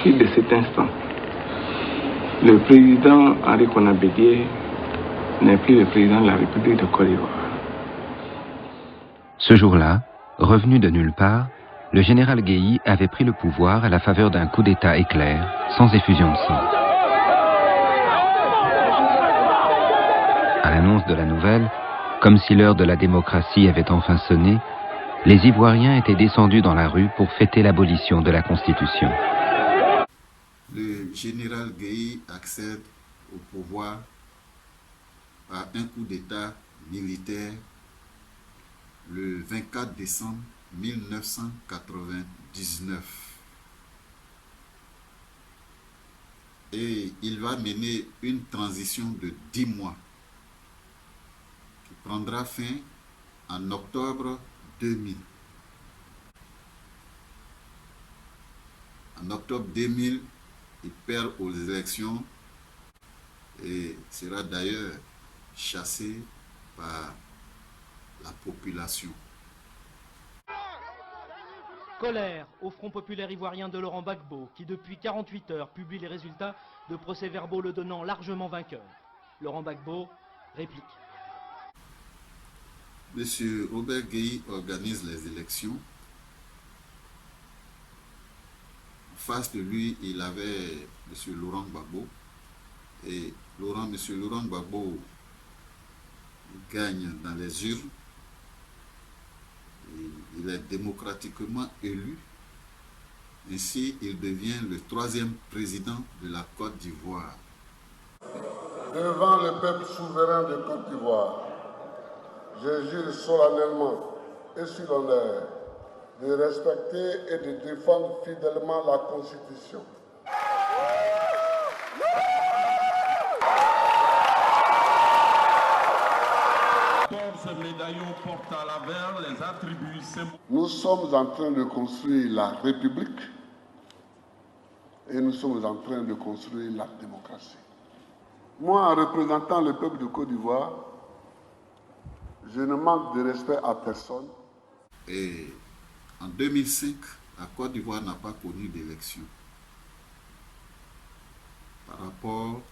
partir de cet instant, le président Henri Konan Bédié n'est plus le président de la République de Côte d'Ivoire. Ce jour-là, revenu de nulle part, le général Guéhi avait pris le pouvoir à la faveur d'un coup d'État éclair, sans effusion de sang. À l'annonce de la nouvelle, comme si l'heure de la démocratie avait enfin sonné, les Ivoiriens étaient descendus dans la rue pour fêter l'abolition de la Constitution. Le général Guéhi accède au pouvoir par un coup d'État militaire le 24 décembre 1999. Et il va mener une transition de 10 mois qui prendra fin en octobre 2000. En octobre 2000, il perd aux élections et sera d'ailleurs chassé par la population. Colère au Front populaire ivoirien de Laurent Gbagbo, qui depuis 48 heures publie les résultats de procès-verbaux le donnant largement vainqueur. Laurent Gbagbo réplique. Monsieur Robert Guéhi organise les élections. En face de lui, il avait monsieur Laurent Gbagbo. Et monsieur Laurent Gbagbo gagne dans les urnes. Il est démocratiquement élu. Ainsi, il devient le 3e président de la Côte d'Ivoire. Devant le peuple souverain de Côte d'Ivoire, je jure solennellement et sur l'honneur de respecter et de défendre fidèlement la Constitution. Nous sommes en train de construire la République et nous sommes en train de construire la démocratie. Moi, en représentant le peuple de Côte d'Ivoire, je ne manque de respect à personne. Et en 2005, la Côte d'Ivoire n'a pas connu d'élection par rapport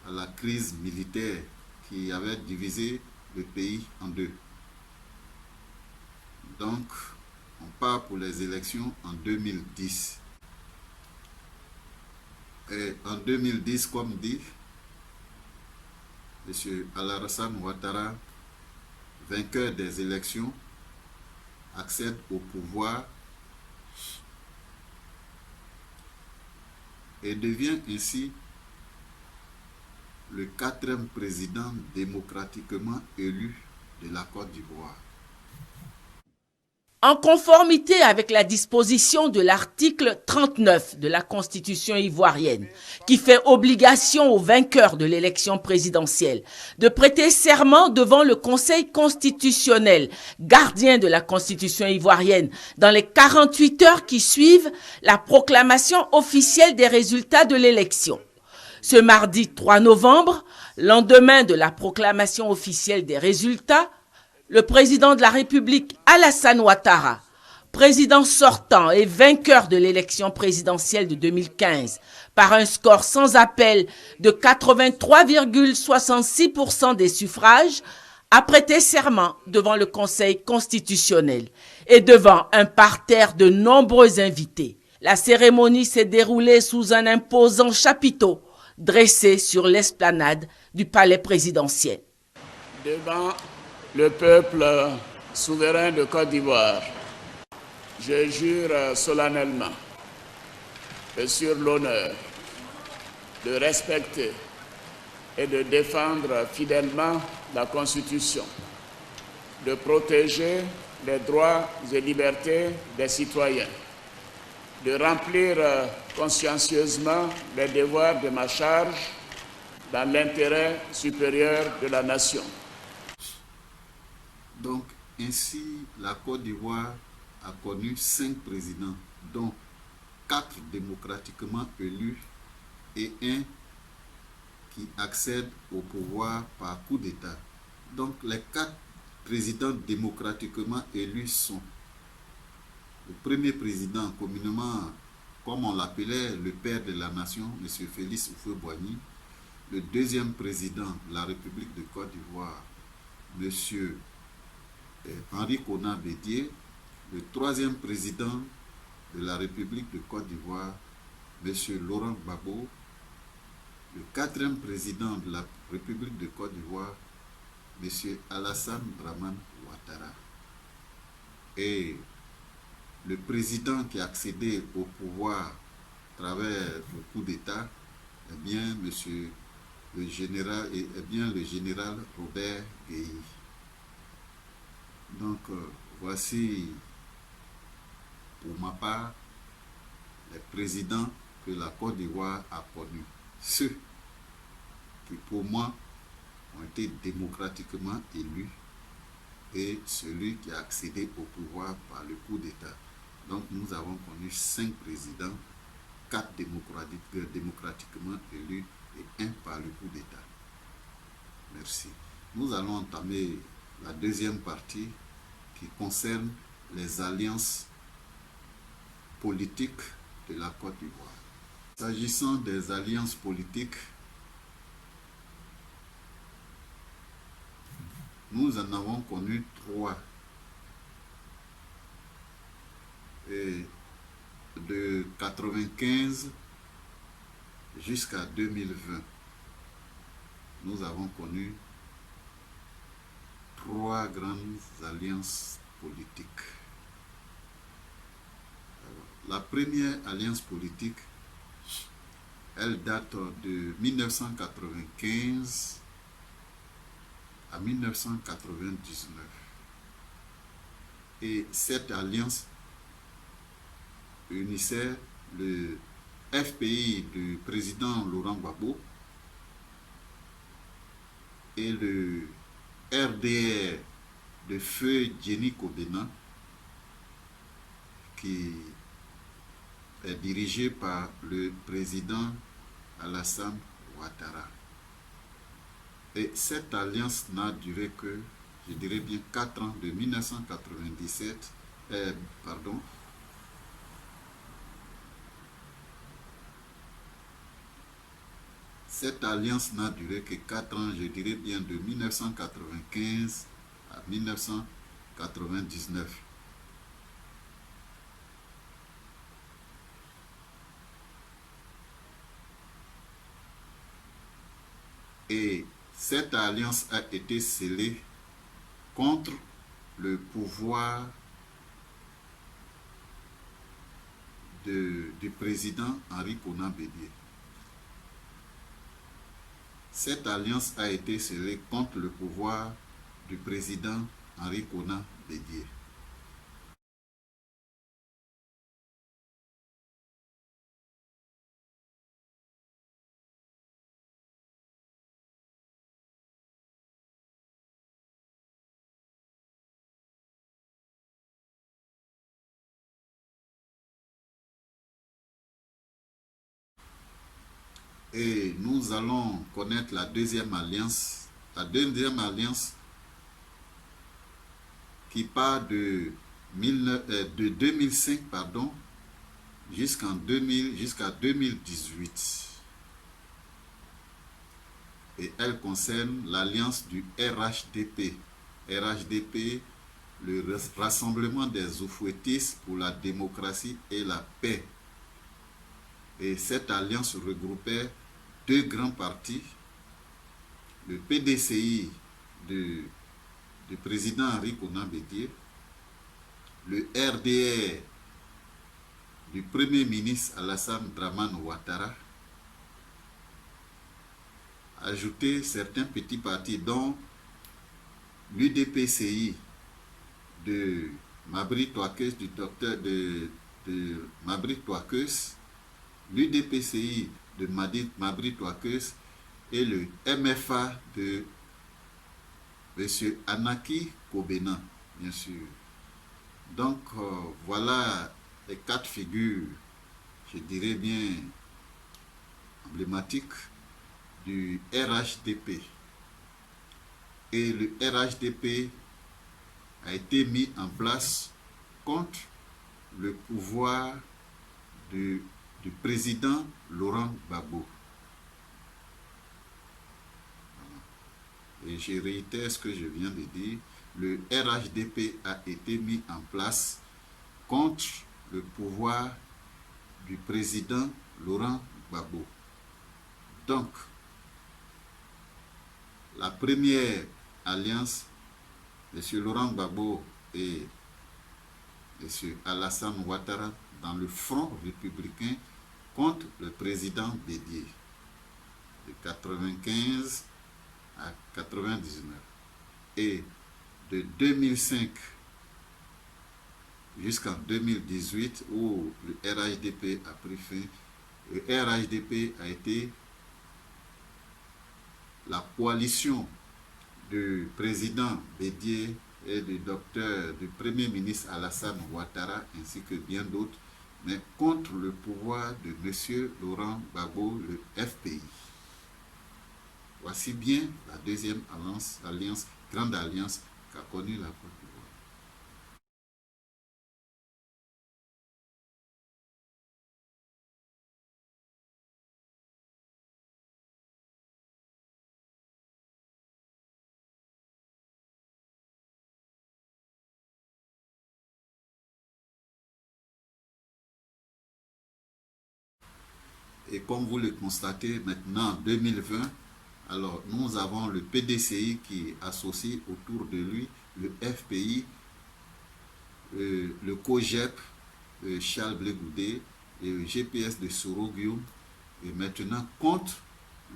à la crise militaire qui avait divisé le pays en deux. Donc, on part pour les élections en 2010. Et en 2010, comme dit, M. Alassane Ouattara, vainqueur des élections, accède au pouvoir et devient ainsi le 4e président démocratiquement élu de la Côte d'Ivoire. En conformité avec la disposition de l'article 39 de la Constitution ivoirienne, qui fait obligation aux vainqueurs de l'élection présidentielle de prêter serment devant le Conseil constitutionnel, gardien de la Constitution ivoirienne, dans les 48 heures qui suivent la proclamation officielle des résultats de l'élection. Ce mardi 3 novembre, lendemain de la proclamation officielle des résultats, le président de la République, Alassane Ouattara, président sortant et vainqueur de l'élection présidentielle de 2015, par un score sans appel de 83,66% des suffrages, a prêté serment devant le Conseil constitutionnel et devant un parterre de nombreux invités. La cérémonie s'est déroulée sous un imposant chapiteau dressé sur l'esplanade du palais présidentiel. Devant le peuple souverain de Côte d'Ivoire, je jure solennellement et sur l'honneur de respecter et de défendre fidèlement la Constitution, de protéger les droits et libertés des citoyens, de remplir consciencieusement les devoirs de ma charge dans l'intérêt supérieur de la nation. Donc, ainsi, la Côte d'Ivoire a connu 5 présidents, dont 4 démocratiquement élus et un qui accède au pouvoir par coup d'État. Donc, les 4 présidents démocratiquement élus sont le premier président communément comme on l'appelait, le père de la nation, M. Félix Houphouët-Boigny, le deuxième président de la République de Côte d'Ivoire, M. Henri Konan Bédié, le troisième président de la République de Côte d'Ivoire, M. Laurent Gbagbo, le quatrième président de la République de Côte d'Ivoire, M. Alassane Dramane Ouattara. Et le président qui a accédé au pouvoir à travers le coup d'État, eh bien, le général Robert Gueye. Donc, voici, pour ma part, les présidents que la Côte d'Ivoire a connus. Ceux qui, pour moi, ont été démocratiquement élus et celui qui a accédé au pouvoir par le coup d'État. Donc, nous avons connu 5 présidents, 4 démocratiquement élus et 1 par le coup d'État. Merci. Nous allons entamer la deuxième partie qui concerne les alliances politiques de la Côte d'Ivoire. S'agissant des alliances politiques, nous en avons connu 3. Et de 1995 jusqu'à 2020, nous avons connu 3 grandes alliances politiques. La première alliance politique, elle date de 1995 à 1999. Et cette alliance unissait le FPI du président Laurent Gbagbo et le RDR de feu Jenny Kobena, qui est dirigé par le président Alassane Ouattara. Et cette alliance n'a duré que, je dirais bien, 4 ans, de 1997, Cette alliance n'a duré que 4 ans, je dirais bien, de 1995 à 1999. Et cette alliance a été scellée contre le pouvoir du président Henri Konan Bédié. Cette alliance a été scellée contre le pouvoir du président Henri Konan Bédié. Et nous allons connaître la deuxième alliance. La deuxième alliance qui part de 2005 jusqu'à 2018. Et elle concerne l'alliance du RHDP. RHDP, le Rassemblement des Oufouettistes pour la démocratie et la paix. Et cette alliance regroupait 2 grands partis, le PDCI du président Henri Konan Bédié, le RDR du Premier ministre Alassane Dramane Ouattara, ajouter certains petits partis dont l'UDPCI de Mabry Touakeus, du docteur de Mabry Touakeus, l'UDPCI de Mabry Touakeus et le MFA de M. Anaki Kobena, bien sûr. Donc, voilà les 4 figures, je dirais bien, emblématiques du RHDP. Et le RHDP a été mis en place contre le pouvoir du du président Laurent Gbagbo. Et je réitère ce que je viens de dire, le RHDP a été mis en place contre le pouvoir du président Laurent Gbagbo. Donc, la première alliance, M. Laurent Gbagbo et M. Alassane Ouattara dans le front républicain contre le président Bédié de 1995 à 1999. Et de 2005 jusqu'en 2018 où le RHDP a pris fin, le RHDP a été la coalition du président Bédié et du premier ministre Alassane Ouattara ainsi que bien d'autres, mais contre le pouvoir de M. Laurent Gbagbo, le FPI. Voici bien la deuxième alliance, grande alliance qu'a connue la Côte d'Ivoire. Et comme vous le constatez maintenant en 2020, alors nous avons le PDCI qui associe autour de lui le FPI, le COGEP, Charles Blé Goudé, et le GPS de Soro Guillaume, et maintenant contre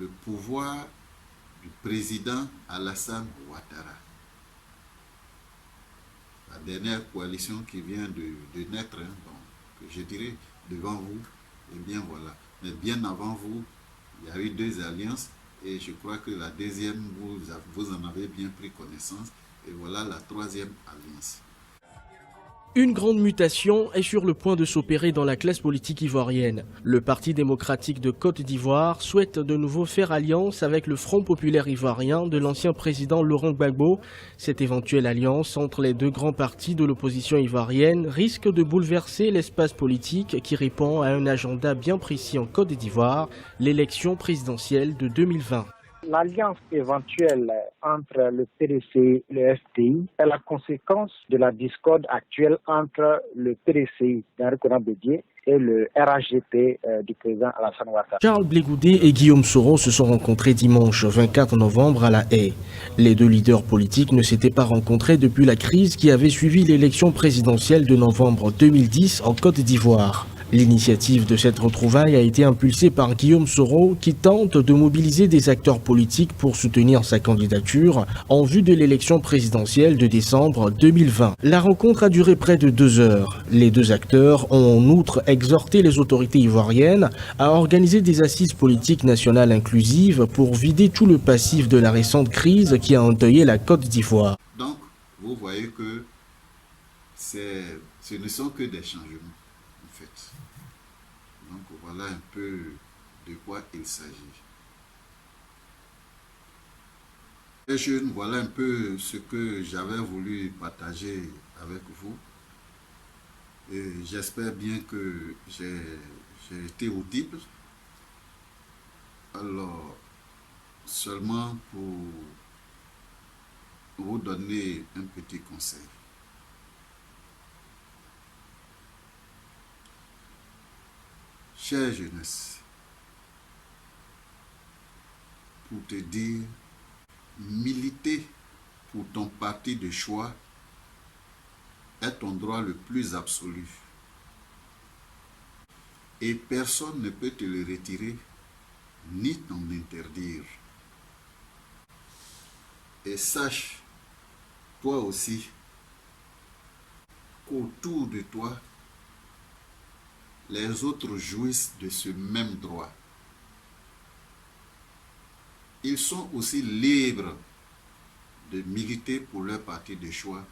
le pouvoir du président Alassane Ouattara. La dernière coalition qui vient de naître, hein, donc, je dirais devant vous, et bien voilà. Mais bien avant vous, il y a eu deux alliances et je crois que la deuxième, vous en avez bien pris connaissance. Et voilà la troisième alliance. Une grande mutation est sur le point de s'opérer dans la classe politique ivoirienne. Le Parti démocratique de Côte d'Ivoire souhaite de nouveau faire alliance avec le Front populaire ivoirien de l'ancien président Laurent Gbagbo. Cette éventuelle alliance entre les deux grands partis de l'opposition ivoirienne risque de bouleverser l'espace politique qui répond à un agenda bien précis en Côte d'Ivoire, l'élection présidentielle de 2020. L'alliance éventuelle entre le PDC et le FPI est la conséquence de la discorde actuelle entre le PDC d'Henri Konan Bédié et le RHDP du président Alassane Ouattara. Charles Blé Goudé et Guillaume Soro se sont rencontrés dimanche 24 novembre à La Haye. Les deux leaders politiques ne s'étaient pas rencontrés depuis la crise qui avait suivi l'élection présidentielle de novembre 2010 en Côte d'Ivoire. L'initiative de cette retrouvaille a été impulsée par Guillaume Soro qui tente de mobiliser des acteurs politiques pour soutenir sa candidature en vue de l'élection présidentielle de décembre 2020. La rencontre a duré près de 2 heures. Les deux acteurs ont en outre exhorté les autorités ivoiriennes à organiser des assises politiques nationales inclusives pour vider tout le passif de la récente crise qui a endeuillé la Côte d'Ivoire. Donc, vous voyez que ce ne sont que des changements. Donc voilà un peu de quoi il s'agit. Les jeunes, voilà un peu ce que j'avais voulu partager avec vous. Et j'espère bien que j'ai été audible. Alors, seulement pour vous donner un petit conseil. Chère jeunesse, pour te dire, militer pour ton parti de choix est ton droit le plus absolu. Et personne ne peut te le retirer, ni t'en interdire. Et sache, toi aussi, qu'autour de toi, les autres jouissent de ce même droit. Ils sont aussi libres de militer pour leur parti de choix,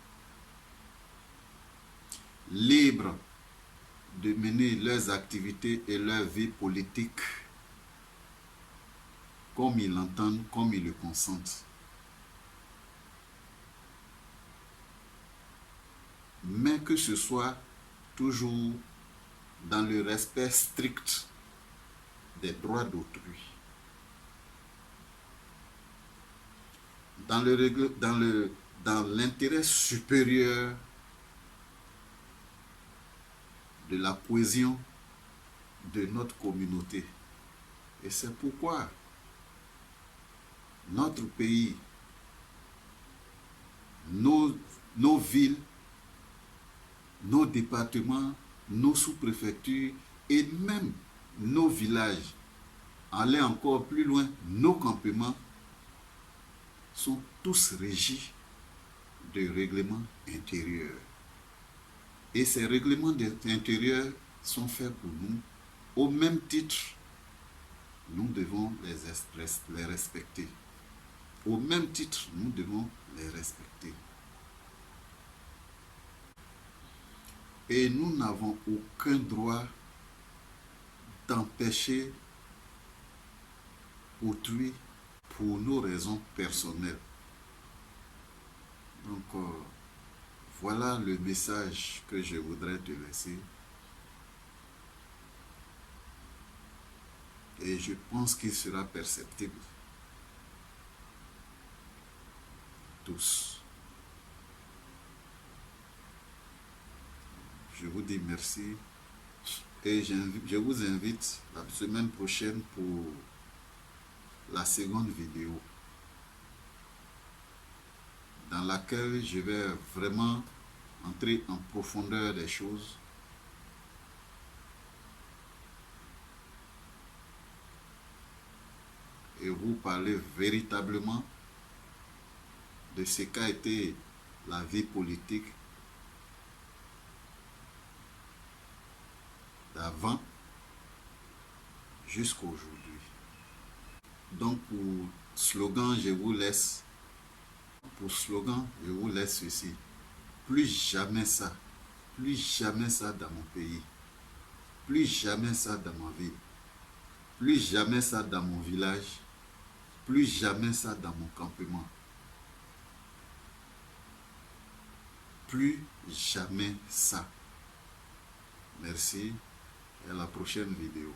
libres de mener leurs activités et leur vie politique comme ils l'entendent, comme ils le consentent. Mais que ce soit toujours dans le respect strict des droits d'autrui, dans l'intérêt supérieur de la cohésion de notre communauté. Et c'est pourquoi notre pays, nos villes, nos départements, nos sous-préfectures et même nos villages, aller encore plus loin, nos campements, sont tous régis de règlements intérieurs. Et ces règlements intérieurs sont faits pour nous. Au même titre, nous devons les respecter. Au même titre, nous devons les respecter. Et nous n'avons aucun droit d'empêcher autrui pour nos raisons personnelles. Donc, voilà le message que je voudrais te laisser. Et je pense qu'il sera perceptible. Tous. Je vous dis merci. Et je vous invite la semaine prochaine pour la seconde vidéo, dans laquelle je vais vraiment entrer en profondeur des choses et vous parler véritablement de ce qu'a été la vie politique d'avant jusqu'à aujourd'hui. Donc pour slogan, je vous laisse ceci. Plus jamais ça dans mon pays, plus jamais ça dans ma ville, plus jamais ça dans mon village, plus jamais ça dans mon campement. Plus jamais ça. Merci et à la prochaine vidéo.